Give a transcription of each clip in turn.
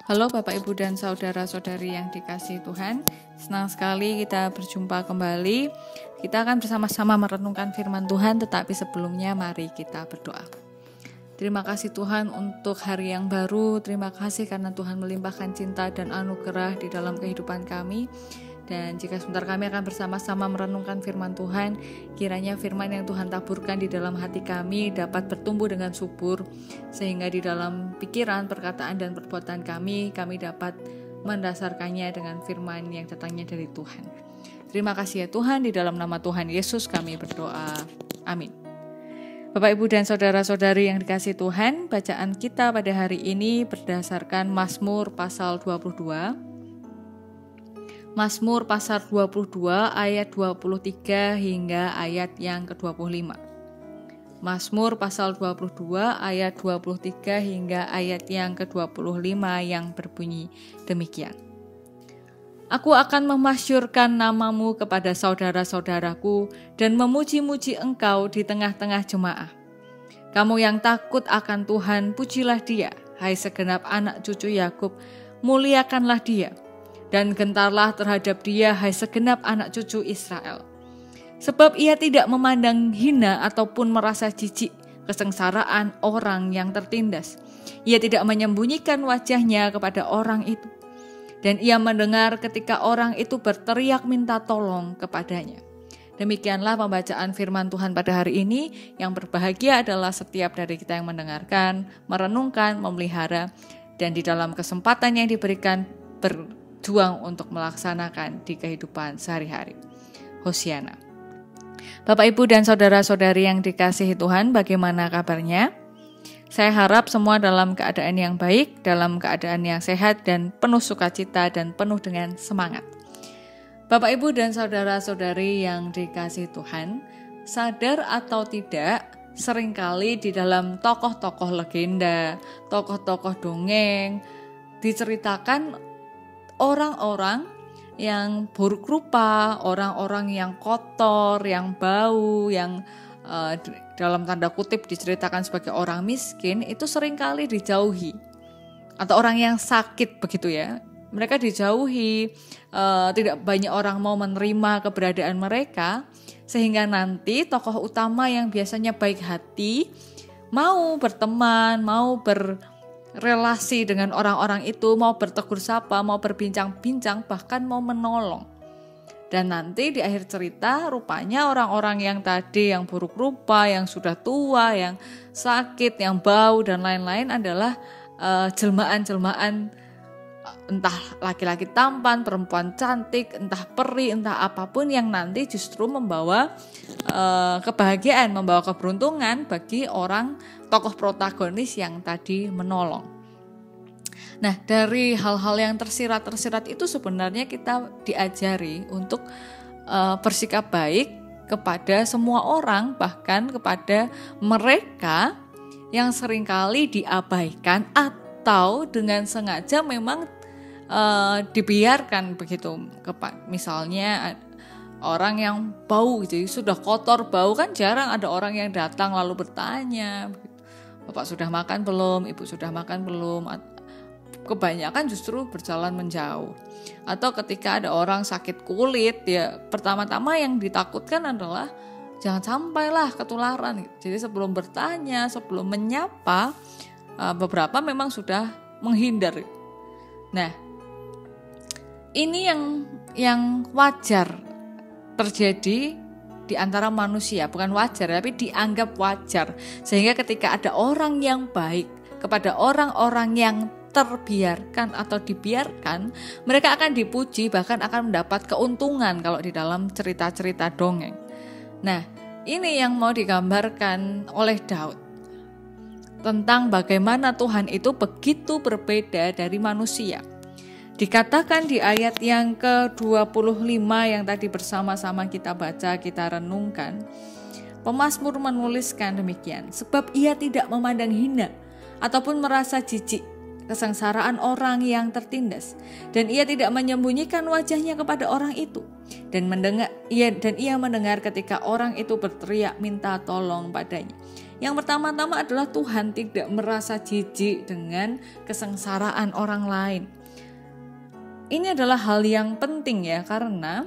Halo Bapak Ibu dan Saudara-saudari yang dikasihi Tuhan, senang sekali kita berjumpa kembali. Kita akan bersama-sama merenungkan firman Tuhan, tetapi sebelumnya mari kita berdoa. Terima kasih Tuhan untuk hari yang baru, terima kasih karena Tuhan melimpahkan cinta dan anugerah di dalam kehidupan kami. Dan jika sebentar kami akan bersama-sama merenungkan firman Tuhan, kiranya firman yang Tuhan taburkan di dalam hati kami dapat bertumbuh dengan subur, sehingga di dalam pikiran, perkataan, dan perbuatan kami dapat mendasarkannya dengan firman yang datangnya dari Tuhan. Terima kasih ya Tuhan, di dalam nama Tuhan Yesus kami berdoa. Amin. Bapak, Ibu, dan Saudara-saudari yang dikasihi Tuhan, bacaan kita pada hari ini berdasarkan Mazmur pasal 22. Mazmur pasal 22 ayat 23 hingga ayat yang ke-25. Mazmur pasal 22 ayat 23 hingga ayat yang ke-25 yang berbunyi demikian. Aku akan memasyurkan namamu kepada saudara-saudaraku dan memuji-muji engkau di tengah-tengah jemaah. Kamu yang takut akan Tuhan, pujilah dia. Hai segenap anak cucu Yakub, muliakanlah dia. Dan gentarlah terhadap dia, hai segenap anak cucu Israel. Sebab ia tidak memandang hina ataupun merasa jijik kesengsaraan orang yang tertindas. Ia tidak menyembunyikan wajahnya kepada orang itu. Dan ia mendengar ketika orang itu berteriak minta tolong kepadanya. Demikianlah pembacaan firman Tuhan pada hari ini. Yang berbahagia adalah setiap dari kita yang mendengarkan, merenungkan, memelihara, dan di dalam kesempatan yang diberikan berjuang untuk melaksanakan di kehidupan sehari-hari. Hosiana. Bapak, Ibu, dan Saudara-saudari yang dikasihi Tuhan, bagaimana kabarnya? Saya harap semua dalam keadaan yang baik, dalam keadaan yang sehat, dan penuh sukacita, dan penuh dengan semangat. Bapak, Ibu, dan Saudara-saudari yang dikasihi Tuhan, sadar atau tidak, seringkali di dalam tokoh-tokoh legenda, tokoh-tokoh dongeng, diceritakan orang-orang yang buruk rupa, orang-orang yang kotor, yang bau, yang dalam tanda kutip diceritakan sebagai orang miskin, itu seringkali dijauhi. Atau orang yang sakit begitu ya. Mereka dijauhi, tidak banyak orang mau menerima keberadaan mereka, sehingga nanti tokoh utama yang biasanya baik hati mau berteman, mau relasi dengan orang-orang itu, mau bertegur sapa, mau berbincang-bincang, bahkan mau menolong. Dan nanti di akhir cerita rupanya orang-orang yang tadi yang buruk rupa, yang sudah tua, yang sakit, yang bau dan lain-lain adalah jelmaan-jelmaan, entah laki-laki tampan, perempuan cantik, entah peri, entah apapun, yang nanti justru membawa kebahagiaan, membawa keberuntungan bagi orang tokoh protagonis yang tadi menolong. Nah, dari hal-hal yang tersirat itu sebenarnya kita diajari untuk bersikap baik kepada semua orang, bahkan kepada mereka yang seringkali diabaikan atau dengan sengaja memang dibiarkan begitu. Misalnya orang yang bau gitu, sudah kotor bau, kan jarang ada orang yang datang lalu bertanya, Bapak sudah makan belum? Ibu sudah makan belum? Kebanyakan justru berjalan menjauh. Atau ketika ada orang sakit kulit, ya pertama-tama yang ditakutkan adalah jangan sampailah ketularan. Jadi sebelum bertanya, sebelum menyapa, beberapa memang sudah menghindar. Nah, ini yang wajar terjadi di antara manusia, bukan wajar tapi dianggap wajar. Sehingga ketika ada orang yang baik kepada orang-orang yang terbiarkan atau dibiarkan, mereka akan dipuji, bahkan akan mendapat keuntungan kalau di dalam cerita-cerita dongeng. Nah, ini yang mau digambarkan oleh Daud tentang bagaimana Tuhan itu begitu berbeda dari manusia. Dikatakan di ayat yang ke-25 yang tadi bersama-sama kita baca, kita renungkan, pemazmur menuliskan demikian, sebab ia tidak memandang hina ataupun merasa jijik kesengsaraan orang yang tertindas, dan ia tidak menyembunyikan wajahnya kepada orang itu, dan ia mendengar ketika orang itu berteriak minta tolong padanya. Yang pertama-tama adalah Tuhan tidak merasa jijik dengan kesengsaraan orang lain. Ini adalah hal yang penting ya, karena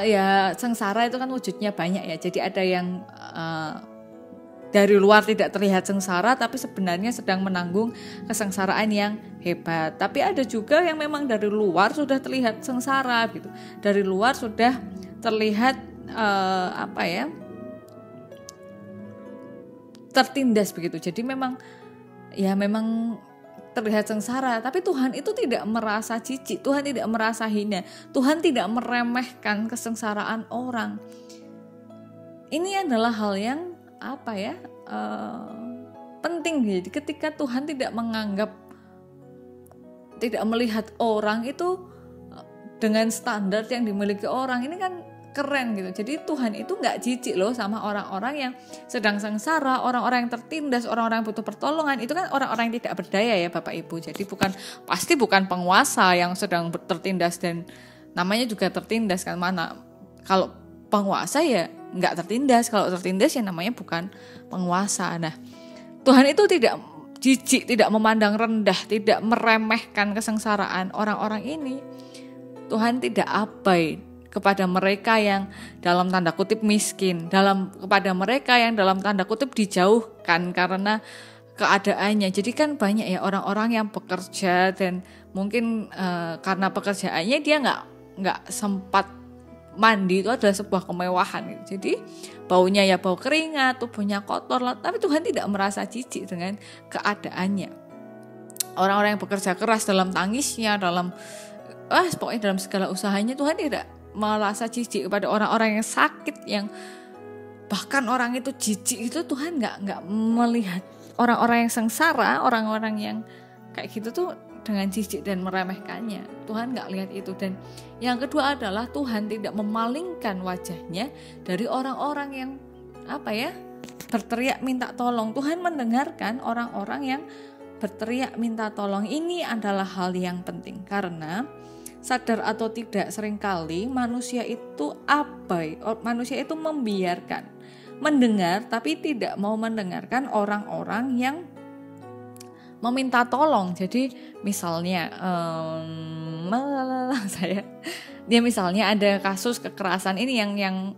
ya sengsara itu kan wujudnya banyak ya. Jadi ada yang dari luar tidak terlihat sengsara tapi sebenarnya sedang menanggung kesengsaraan yang hebat. Tapi ada juga yang memang dari luar sudah terlihat sengsara gitu. Dari luar sudah terlihat tertindas begitu. Jadi memang terlihat sengsara, tapi Tuhan itu tidak merasa jijik, Tuhan tidak merasa hina, Tuhan tidak meremehkan kesengsaraan orang. Ini adalah hal yang penting. Jadi ketika Tuhan tidak melihat orang itu dengan standar yang dimiliki orang, ini kan keren gitu. Jadi Tuhan itu nggak jijik loh sama orang-orang yang sedang sengsara, orang-orang yang tertindas, orang-orang yang butuh pertolongan. Itu kan orang-orang yang tidak berdaya ya Bapak Ibu. Jadi pasti bukan penguasa yang sedang tertindas, dan namanya juga tertindas kan. Mana kalau penguasa ya nggak tertindas, kalau tertindas ya namanya bukan penguasa. Nah, Tuhan itu tidak jijik, tidak memandang rendah, tidak meremehkan kesengsaraan orang-orang ini. Tuhan tidak abai kepada mereka yang dalam tanda kutip miskin, kepada mereka yang dalam tanda kutip dijauhkan karena keadaannya. Jadi kan banyak ya orang-orang yang bekerja dan mungkin karena pekerjaannya dia nggak sempat mandi, itu adalah sebuah kemewahan gitu. Jadi baunya ya bau keringat, tubuhnya kotor, tapi Tuhan tidak merasa jijik dengan keadaannya. Orang-orang yang bekerja keras dalam tangisnya, pokoknya dalam segala usahanya, Tuhan tidak merasa jijik kepada orang-orang yang sakit, yang bahkan orang itu jijik itu Tuhan nggak melihat orang-orang yang sengsara, orang-orang yang kayak gitu tuh dengan jijik dan meremehkannya. Tuhan nggak lihat itu. Dan yang kedua adalah Tuhan tidak memalingkan wajahnya dari orang-orang yang berteriak minta tolong. Tuhan mendengarkan orang-orang yang berteriak minta tolong. Ini adalah hal yang penting, karena sadar atau tidak seringkali manusia itu abai, manusia itu membiarkan mendengar tapi tidak mau mendengarkan orang-orang yang meminta tolong. Jadi misalnya misalnya ada kasus kekerasan ini yang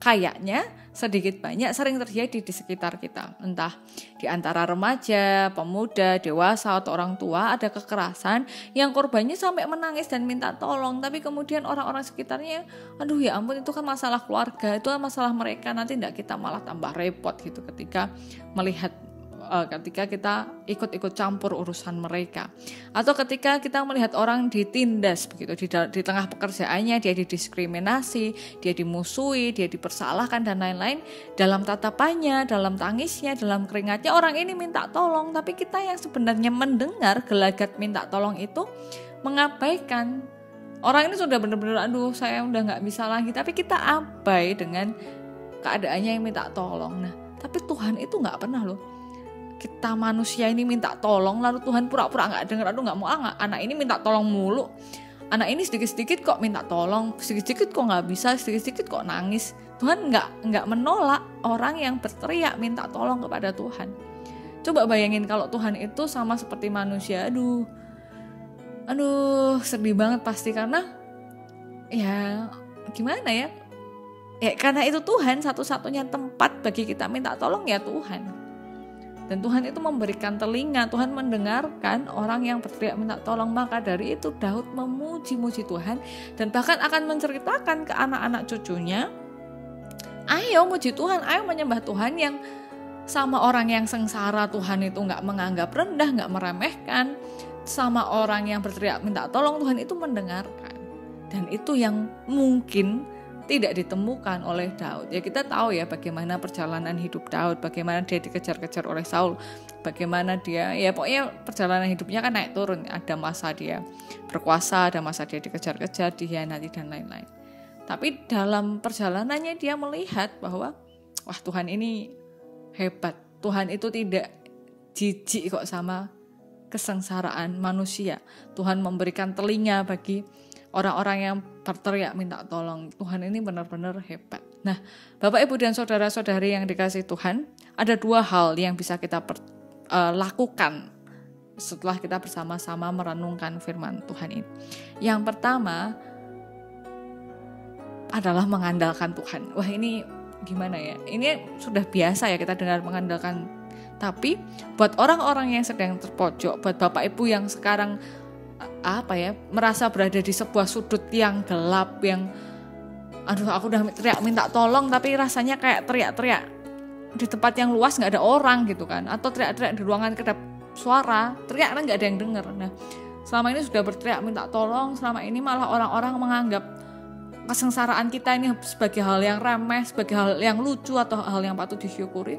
kayaknya sedikit banyak sering terjadi di sekitar kita, entah di antara remaja, pemuda, dewasa atau orang tua. Ada kekerasan yang korbannya sampai menangis dan minta tolong, tapi kemudian orang-orang sekitarnya, aduh ya ampun, itu kan masalah keluarga, itu kan masalah mereka, nanti tidak kita malah tambah repot gitu ketika kita ikut-ikut campur urusan mereka. Atau ketika kita melihat orang ditindas begitu di tengah pekerjaannya, dia didiskriminasi, dia dimusuhi, dia dipersalahkan dan lain-lain, dalam tatapannya, dalam tangisnya, dalam keringatnya orang ini minta tolong, tapi kita yang sebenarnya mendengar gelagat minta tolong itu mengabaikan. Orang ini sudah benar-benar aduh saya udah nggak bisa lagi, tapi kita abai dengan keadaannya yang minta tolong. Nah, tapi Tuhan itu nggak pernah loh. Kita manusia ini minta tolong, lalu Tuhan pura-pura nggak dengar, aduh nggak mau, anak ini minta tolong mulu, anak ini sedikit-sedikit kok minta tolong, sedikit-sedikit kok nggak bisa, sedikit-sedikit kok nangis. Tuhan nggak menolak orang yang berteriak minta tolong kepada Tuhan. Coba bayangin kalau Tuhan itu sama seperti manusia, aduh sedih banget pasti, karena ya gimana ya karena itu Tuhan, satu-satunya tempat bagi kita minta tolong ya Tuhan. Dan Tuhan itu memberikan telinga, Tuhan mendengarkan orang yang berteriak minta tolong. Maka dari itu Daud memuji-muji Tuhan dan bahkan akan menceritakan ke anak-anak cucunya, ayo muji Tuhan, ayo menyembah Tuhan. Yang sama orang yang sengsara Tuhan itu gak menganggap rendah, gak meremehkan. Sama orang yang berteriak minta tolong Tuhan itu mendengarkan. Dan itu yang mungkin tidak ditemukan oleh Daud. Ya kita tahu ya bagaimana perjalanan hidup Daud, bagaimana dia dikejar-kejar oleh Saul, bagaimana dia, ya pokoknya perjalanan hidupnya kan naik turun. Ada masa dia berkuasa, ada masa dia dikejar-kejar, dikhianati dan lain-lain. Tapi dalam perjalanannya dia melihat bahwa wah Tuhan ini hebat. Tuhan itu tidak jijik kok sama kesengsaraan manusia. Tuhan memberikan telinga bagi orang-orang yang berteriak minta tolong. Tuhan ini benar-benar hebat. Nah, Bapak, Ibu, dan saudara-saudari yang dikasihi Tuhan, ada 2 hal yang bisa kita lakukan setelah kita bersama-sama merenungkan firman Tuhan ini. Yang pertama adalah mengandalkan Tuhan. Wah, ini gimana ya? Ini sudah biasa ya kita dengar mengandalkan. Tapi buat orang-orang yang sedang terpojok, buat Bapak Ibu yang sekarang merasa berada di sebuah sudut yang gelap, yang aku udah teriak minta tolong tapi rasanya kayak teriak-teriak di tempat yang luas nggak ada orang gitu kan, atau teriak-teriak di ruangan kedap suara, teriak kan nggak ada yang dengar. Nah, selama ini sudah berteriak minta tolong, selama ini malah orang-orang menganggap kesengsaraan kita ini sebagai hal yang remeh, sebagai hal yang lucu atau hal yang patut disyukuri.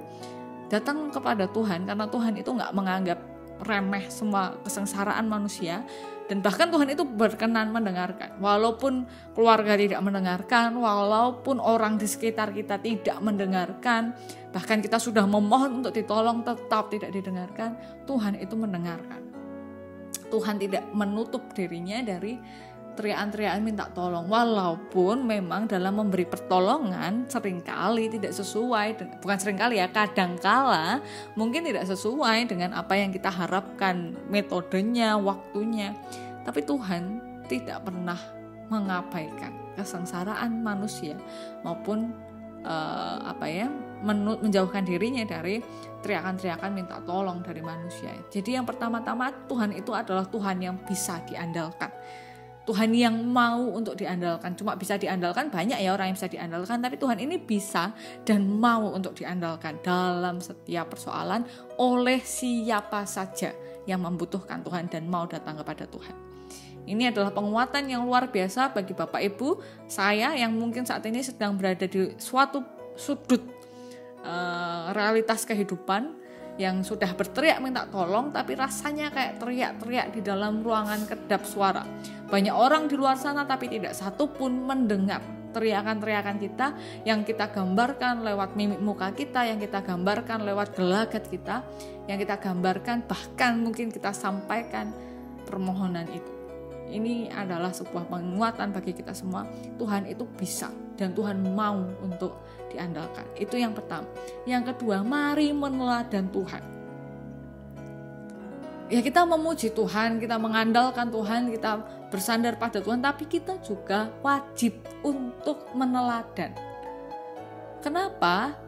Datang kepada Tuhan, karena Tuhan itu nggak menganggap remeh semua kesengsaraan manusia. Dan bahkan Tuhan itu berkenan mendengarkan. Walaupun keluarga tidak mendengarkan, walaupun orang di sekitar kita tidak mendengarkan, bahkan kita sudah memohon untuk ditolong tetap tidak didengarkan, Tuhan itu mendengarkan. Tuhan tidak menutup dirinya dari teriakan-teriakan minta tolong. Walaupun memang dalam memberi pertolongan seringkali tidak sesuai, bukan seringkali ya, kadangkala mungkin tidak sesuai dengan apa yang kita harapkan, metodenya, waktunya. Tapi Tuhan tidak pernah mengabaikan kesengsaraan manusia maupun menjauhkan dirinya dari teriakan-teriakan minta tolong dari manusia. Jadi yang pertama-tama, Tuhan itu adalah Tuhan yang bisa diandalkan. Tuhan yang mau untuk diandalkan. Cuma bisa diandalkan, banyak ya orang yang bisa diandalkan, tapi Tuhan ini bisa dan mau untuk diandalkan dalam setiap persoalan oleh siapa saja yang membutuhkan Tuhan dan mau datang kepada Tuhan. Ini adalah penguatan yang luar biasa bagi Bapak Ibu saya yang mungkin saat ini sedang berada di suatu sudut realitas kehidupan, yang sudah berteriak minta tolong tapi rasanya kayak teriak-teriak di dalam ruangan kedap suara. Banyak orang di luar sana tapi tidak satu pun mendengar teriakan-teriakan kita yang kita gambarkan lewat mimik muka kita, yang kita gambarkan lewat gelagat kita, yang kita gambarkan bahkan mungkin kita sampaikan permohonan itu. Ini adalah sebuah penguatan bagi kita semua. Tuhan itu bisa dan Tuhan mau untuk diandalkan. Itu yang pertama. Yang kedua, mari meneladani Tuhan. Ya, kita memuji Tuhan, kita mengandalkan Tuhan, kita bersandar pada Tuhan, tapi kita juga wajib untuk meneladan. Kenapa?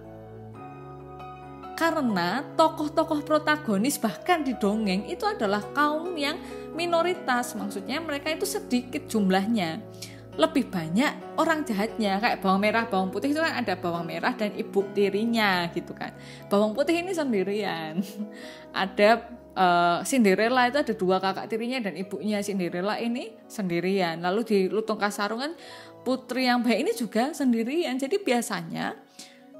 Karena tokoh-tokoh protagonis bahkan di dongeng itu adalah kaum yang minoritas. Maksudnya mereka itu sedikit jumlahnya. Lebih banyak orang jahatnya, kayak bawang merah, bawang putih itu kan ada bawang merah dan ibu tirinya gitu kan. Bawang putih ini sendirian. Ada Cinderella itu ada 2 kakak tirinya dan ibunya Cinderella ini sendirian. Lalu di Lutung Kasarungan putri yang baik ini juga sendirian. Jadi biasanya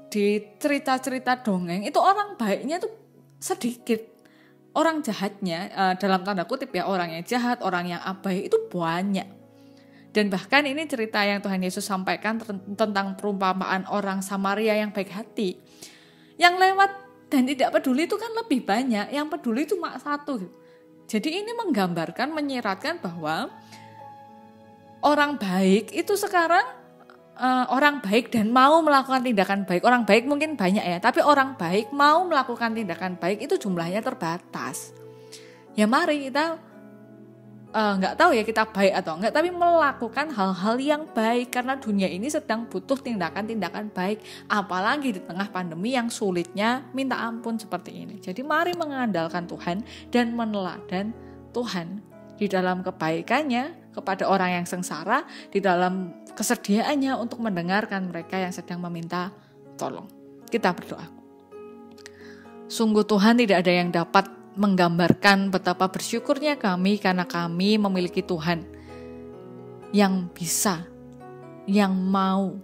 di cerita-cerita dongeng itu orang baiknya tuh sedikit. Orang jahatnya dalam tanda kutip ya, orang yang jahat, orang yang abai itu banyak. Dan bahkan ini cerita yang Tuhan Yesus sampaikan tentang perumpamaan orang Samaria yang baik hati. Yang lewat dan tidak peduli itu kan lebih banyak, yang peduli cuma 1. Jadi ini menggambarkan, menyiratkan bahwa orang baik itu sekarang orang baik dan mau melakukan tindakan baik. Orang baik mungkin banyak ya, tapi orang baik mau melakukan tindakan baik itu jumlahnya terbatas. Ya mari kita nggak tahu ya kita baik atau enggak, tapi melakukan hal-hal yang baik karena dunia ini sedang butuh tindakan-tindakan baik, apalagi di tengah pandemi yang sulitnya minta ampun seperti ini. Jadi mari mengandalkan Tuhan dan meneladan Tuhan di dalam kebaikannya kepada orang yang sengsara, di dalam kesediaannya untuk mendengarkan mereka yang sedang meminta tolong. Kita berdoa. Sungguh Tuhan, tidak ada yang dapat menggambarkan betapa bersyukurnya kami karena kami memiliki Tuhan yang bisa, yang mau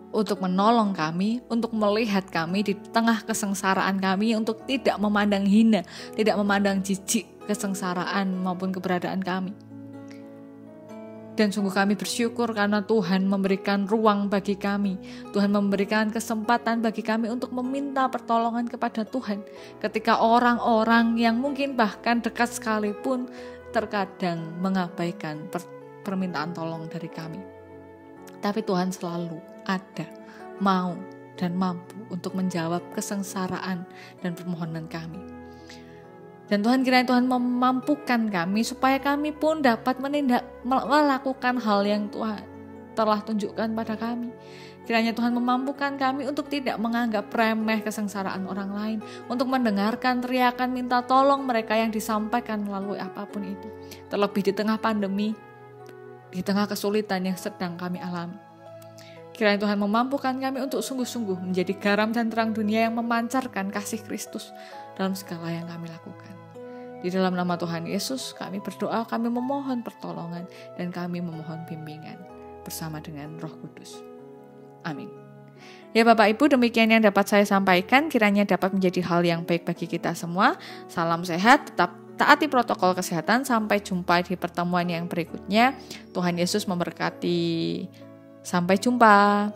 untuk menolong kami, untuk melihat kami di tengah kesengsaraan kami, untuk tidak memandang hina, tidak memandang jijik kesengsaraan maupun keberadaan kami. Dan sungguh kami bersyukur karena Tuhan memberikan ruang bagi kami. Tuhan memberikan kesempatan bagi kami untuk meminta pertolongan kepada Tuhan. Ketika orang-orang yang mungkin bahkan dekat sekalipun terkadang mengabaikan permintaan tolong dari kami. Tapi Tuhan selalu ada, mau dan mampu untuk menjawab kesengsaraan dan permohonan kami. Dan Tuhan, kiranya Tuhan memampukan kami supaya kami pun dapat melakukan hal yang Tuhan telah tunjukkan pada kami. Kiranya Tuhan memampukan kami untuk tidak menganggap remeh kesengsaraan orang lain, untuk mendengarkan teriakan minta tolong mereka yang disampaikan melalui apapun itu. Terlebih di tengah pandemi, di tengah kesulitan yang sedang kami alami. Kiranya Tuhan memampukan kami untuk sungguh-sungguh menjadi garam dan terang dunia yang memancarkan kasih Kristus dalam segala yang kami lakukan. Di dalam nama Tuhan Yesus kami berdoa, kami memohon pertolongan dan kami memohon bimbingan bersama dengan Roh Kudus. Amin. Ya Bapak Ibu, demikian yang dapat saya sampaikan, kiranya dapat menjadi hal yang baik bagi kita semua. Salam sehat, tetap taati protokol kesehatan. Sampai jumpa di pertemuan yang berikutnya. Tuhan Yesus memberkati. Sampai jumpa.